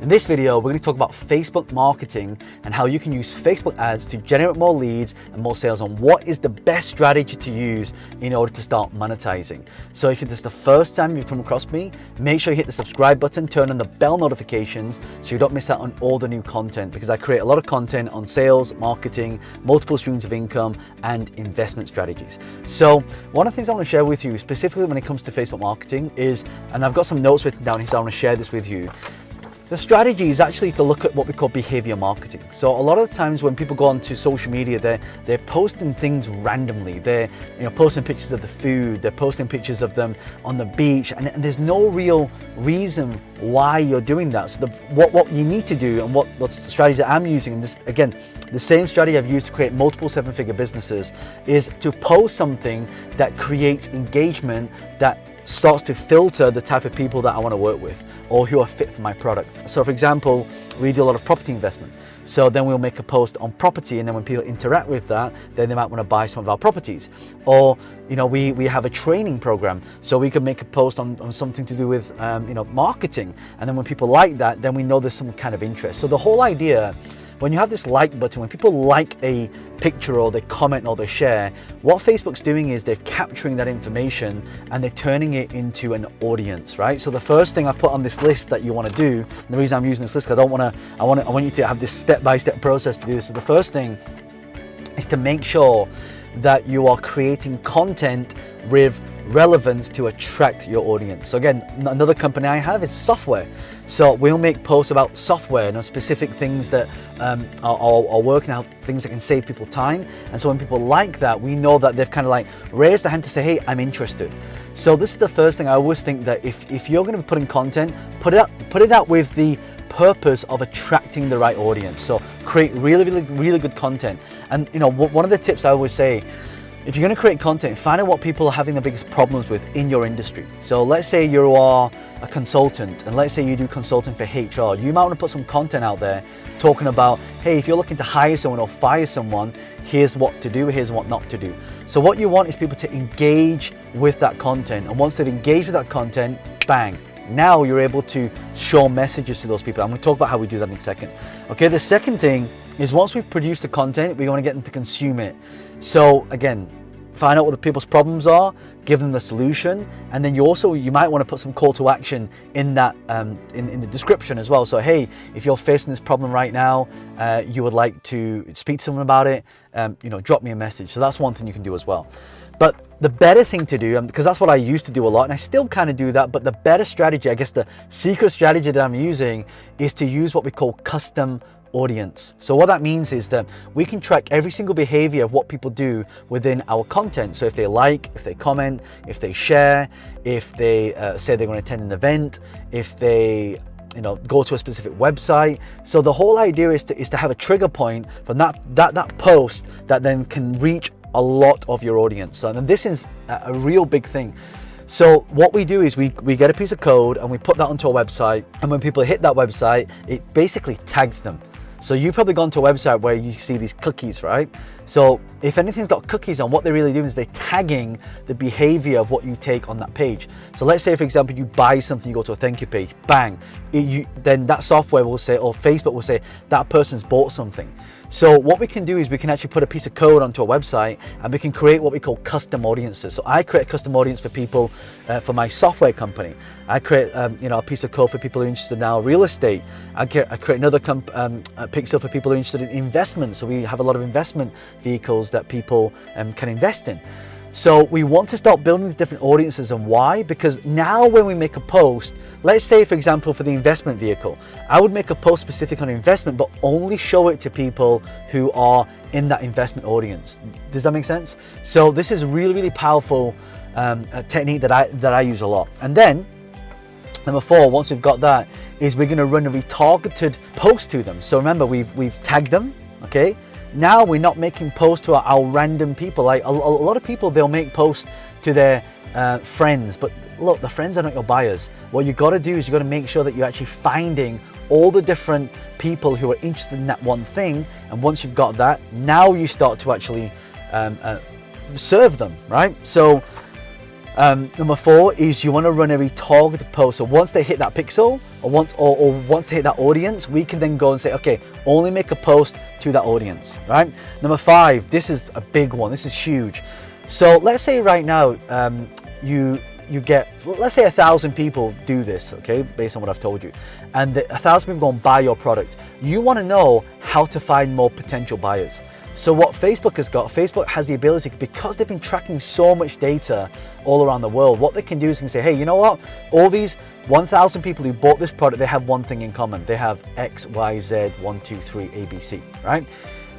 In this video, we're going to talk about Facebook marketing and how you can use Facebook ads to generate more leads and more sales, and what is the best strategy to use in order to start monetizing. So if this is the first time you've come across me, make sure you hit the subscribe button, turn on the bell notifications so you don't miss out on all the new content, because I create a lot of content on sales, marketing, multiple streams of income, and investment strategies. So one of the things I want to share with you specifically when it comes to Facebook marketing is, and I've got some notes written down here, so I want to share this with you. The strategy is actually to look at what we call behavior marketing. So a lot of the times when people go onto social media, they're posting things randomly. They're posting pictures of the food, they're posting pictures of them on the beach, and there's no real reason why you're doing that. So what you need to do, and what strategy that I'm using, and this again, the same strategy I've used to create multiple seven-figure businesses, is to post something that creates engagement, that starts to filter the type of people that I want to work with or who are fit for my product. So for example, we do a lot of property investment. So then we'll make a post on property, and then when people interact with that, then they might want to buy some of our properties. Or we have a training program, so we could make a post on something to do with marketing, and then when people like that, then we know there's some kind of interest. So the whole idea, when you have this like button, when people like a picture or they comment or they share, what Facebook's doing is they're capturing that information and they're turning it into an audience, right? So the first thing I've put on this list that you want to do, and the reason I'm using this list, because I want you to have this step-by-step process to do this. So the first thing is to make sure that you are creating content with relevance to attract your audience. So again, another company I have is software. So we'll make posts about software and specific things that are working out, things that can save people time. And so when people like that, we know that they've kind of like raised their hand to say, hey, I'm interested. So this is the first thing. I always think that if you're going to be putting content, put it out with the purpose of attracting the right audience. So create really good content. And one of the tips I always say, if you're going to create content, find out what people are having the biggest problems with in your industry. So let's say you are a consultant, and let's say you do consulting for HR. You might want to put some content out there talking about, hey, if you're looking to hire someone or fire someone, here's what to do, here's what not to do. So what you want is people to engage with that content. And once they've engaged with that content, bang, now you're able to show messages to those people. I'm going to talk about how we do that in a second. Okay, the second thing is, once we've produced the content, we want to get them to consume it. So again, find out what the people's problems are, give them the solution, and then you might want to put some call to action in that in the description as well. So hey, if you're facing this problem right now, you would like to speak to someone about it, drop me a message. So that's one thing you can do as well. But the better thing to do, because that's what I used to do a lot, and I still kind of do that, but the better strategy, I guess the secret strategy that I'm using, is to use what we call custom audience. So what that means is that we can track every single behavior of what people do within our content. So if they like, if they comment, if they share, if they say they're going to attend an event, if they go to a specific website. So the whole idea is to have a trigger point from that post that then can reach a lot of your audience. So, and this is a real big thing. So what we do is we get a piece of code and we put that onto a website, and when people hit that website, it basically tags them. So you've probably gone to a website where you see these cookies, right? So if anything's got cookies on, what they're really doing is they're tagging the behavior of what you take on that page. So let's say, for example, you buy something, you go to a thank you page, bang, then that software will say, or Facebook will say, that person's bought something. So what we can do is we can actually put a piece of code onto a website, and we can create what we call custom audiences. So I create a custom audience for people for my software company. I create a piece of code for people who are interested in now real estate. I create another pixel for people who are interested in investment. So we have a lot of investment vehicles that people can invest in. So we want to start building these different audiences. And why? Because now when we make a post, let's say, for example, for the investment vehicle, I would make a post specific on investment, but only show it to people who are in that investment audience. Does that make sense? So this is a really powerful technique that I use a lot. And then number 4, once we've got that, is we're going to run a retargeted post to them. So remember, we've tagged them, okay? Now we're not making posts to our random people. Like a lot of people, they'll make posts to their friends, but look, the friends are not your buyers. What you got to do is you got to make sure that you're actually finding all the different people who are interested in that one thing. And once you've got that, now you start to actually serve them, right? So Number 4 is you want to run a retargeted post. So once they hit that pixel, or once they hit that audience, we can then go and say, okay, only make a post to that audience, right? Number 5, this is a big one. This is huge. So let's say right now, you get, let's say 1,000 people do this, okay, based on what I've told you, and 1,000 people go and buy your product. You want to know how to find more potential buyers. So what Facebook has the ability, because they've been tracking so much data all around the world, what they can do is they can say, hey, you know what, all these 1,000 people who bought this product, they have one thing in common. They have X, Y, Z, 1, 2, 3, ABC, right?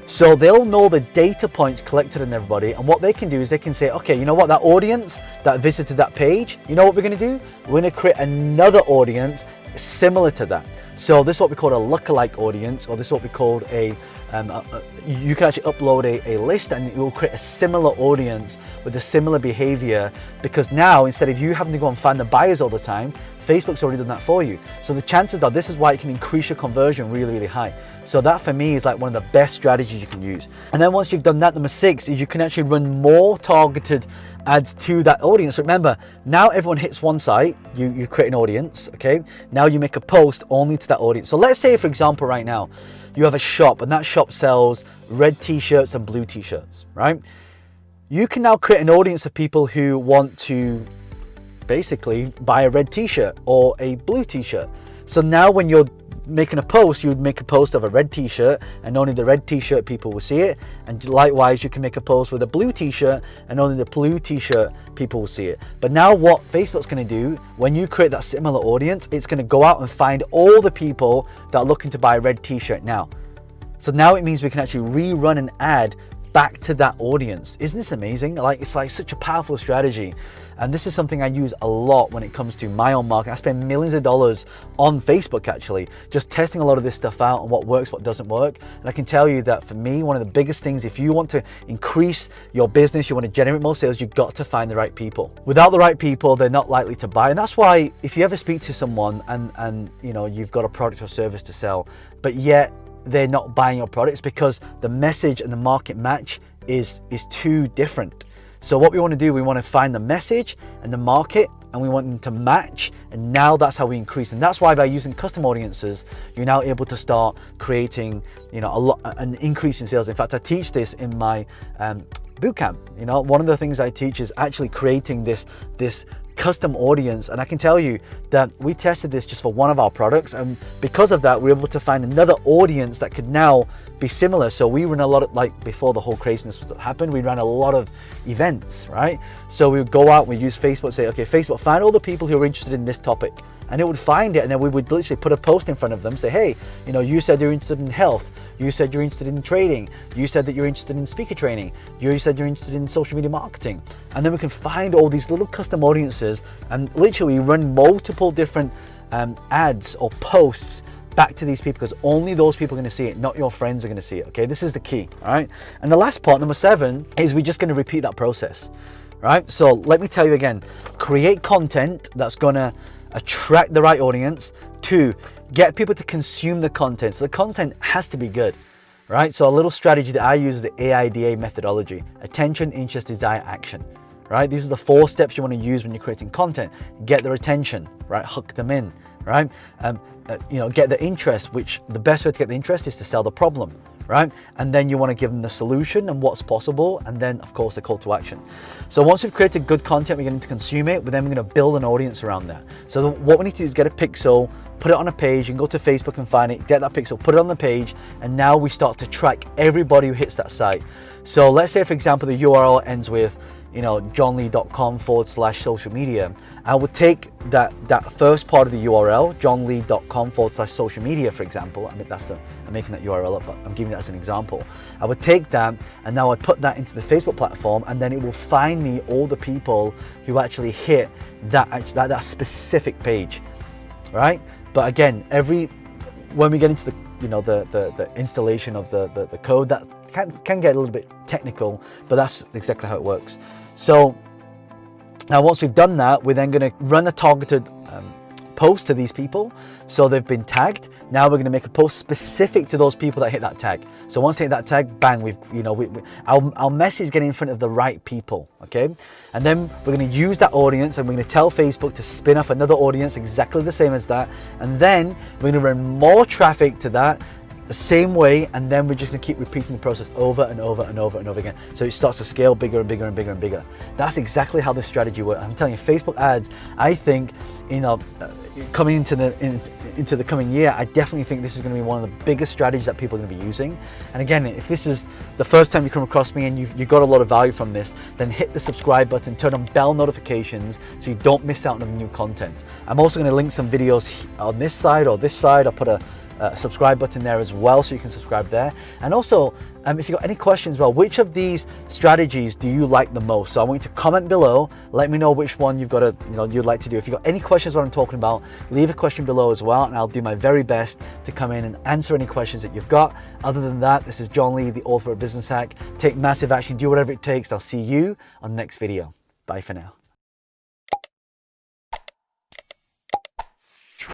So they'll know the data points collected on everybody, and what they can do is they can say, okay, you know what, that audience that visited that page, you know what we're going to do? We're going to create another audience similar to that. So this is what we call a lookalike audience, or this is what we call you can actually upload a list and it will create a similar audience with a similar behavior, because now instead of you having to go and find the buyers all the time, Facebook's already done that for you. So the chances are, this is why it can increase your conversion really, really high. So that for me is like one of the best strategies you can use. And then once you've done that, number 6 is you can actually run more targeted ads to that audience. Remember, now everyone hits one site, you create an audience, okay? Now you make a post only to that audience. So let's say, for example, right now, you have a shop and that shop sells red t-shirts and blue t-shirts, right? You can now create an audience of people who want to basically buy a red t-shirt or a blue t-shirt. So now when you're making a post, you would make a post of a red t-shirt and only the red t-shirt people will see it, and likewise you can make a post with a blue t-shirt and only the blue t-shirt people will see it. But now what Facebook's going to do, when you create that similar audience, it's going to go out and find all the people that are looking to buy a red t-shirt now. So now it means we can actually rerun an ad back to that audience. Isn't this amazing? It's like such a powerful strategy. And this is something I use a lot when it comes to my own marketing. I spend millions of dollars on Facebook actually, just testing a lot of this stuff out and what works, what doesn't work. And I can tell you that for me, one of the biggest things, if you want to increase your business, you want to generate more sales, you've got to find the right people. Without the right people, they're not likely to buy. And that's why if you ever speak to someone and you know, you've got a product or service to sell, but yet they're not buying your products, because the message and the market match is too different. So what we want to do, we want to find the message and the market, and we want them to match, and now that's how we increase. And that's why by using custom audiences, you're now able to start creating, you know, an increase in sales. In fact, I teach this in my bootcamp. You know, one of the things I teach is actually creating this custom audience, and I can tell you that we tested this just for one of our products, and because of that we're able to find another audience that could now be similar. So we run a lot of, like before the whole craziness happened, we ran a lot of events, right? So we would go out, we use Facebook, say, okay, Facebook, find all the people who are interested in this topic, and it would find it, and then we would literally put a post in front of them, say, hey, you know, you said you're interested in health, you said you're interested in trading, you said that you're interested in speaker training, you said you're interested in social media marketing. And then we can find all these little custom audiences and literally run multiple different ads or posts back to these people, because only those people are going to see it, not your friends are going to see it. Okay, this is the key. All right, and the last part, number 7, is we're just going to repeat that process. Right, so let me tell you again, create content that's going to attract the right audience. 2, get people to consume the content. So the content has to be good, right? So a little strategy that I use is the AIDA methodology: attention, interest, desire, action, right? These are the 4 steps you want to use when you're creating content. Get their attention, right? Hook them in, right? You know, get the interest, which the best way to get the interest is to sell the problem, right? And then you want to give them the solution and what's possible, and then of course the call to action. So once we've created good content, we're going to consume it, but then we're going to build an audience around that. So what we need to do is get a pixel, put it on a page. You can go to Facebook and find it, get that pixel, put it on the page, and now we start to track everybody who hits that site. So let's say, for example, the URL ends with, you know, johnlee.com/social media. I would take that first part of the URL, johnlee.com/social media, for example. I mean, I'm making that URL up, but I'm giving that as an example. I would take that and now I'd put that into the Facebook platform, and then it will find me all the people who actually hit that specific page, right? But again, when we get into the installation of the code, that can get a little bit technical, but that's exactly how it works. So now once we've done that, we're then going to run a targeted post to these people. So they've been tagged. Now we're going to make a post specific to those people that hit that tag. So once they hit that tag, bang, our message getting in front of the right people, okay? And then we're going to use that audience and we're going to tell Facebook to spin off another audience exactly the same as that. And then we're going to run more traffic to that the same way, and then we're just going to keep repeating the process over and over and over and over again, so it starts to scale bigger and bigger and bigger and bigger. That's exactly how this strategy works. I'm telling you, Facebook ads, I think, coming into the coming year, I definitely think this is going to be one of the biggest strategies that people are going to be using. And again, if this is the first time you come across me and you got a lot of value from this, then hit the subscribe button, turn on bell notifications so you don't miss out on the new content. I'm also going to link some videos on this side or this side. I'll put a subscribe button there as well, so you can subscribe there. And also, if you've got any questions, well, which of these strategies do you like the most? So I want you to comment below, let me know which one you'd like to do. If you've got any questions what I'm talking about, leave a question below as well, and I'll do my very best to come in and answer any questions that you've got. Other than that, this is John Lee, the author of Business Hack. Take massive action, do whatever it takes. I'll see you on the next video. Bye for now.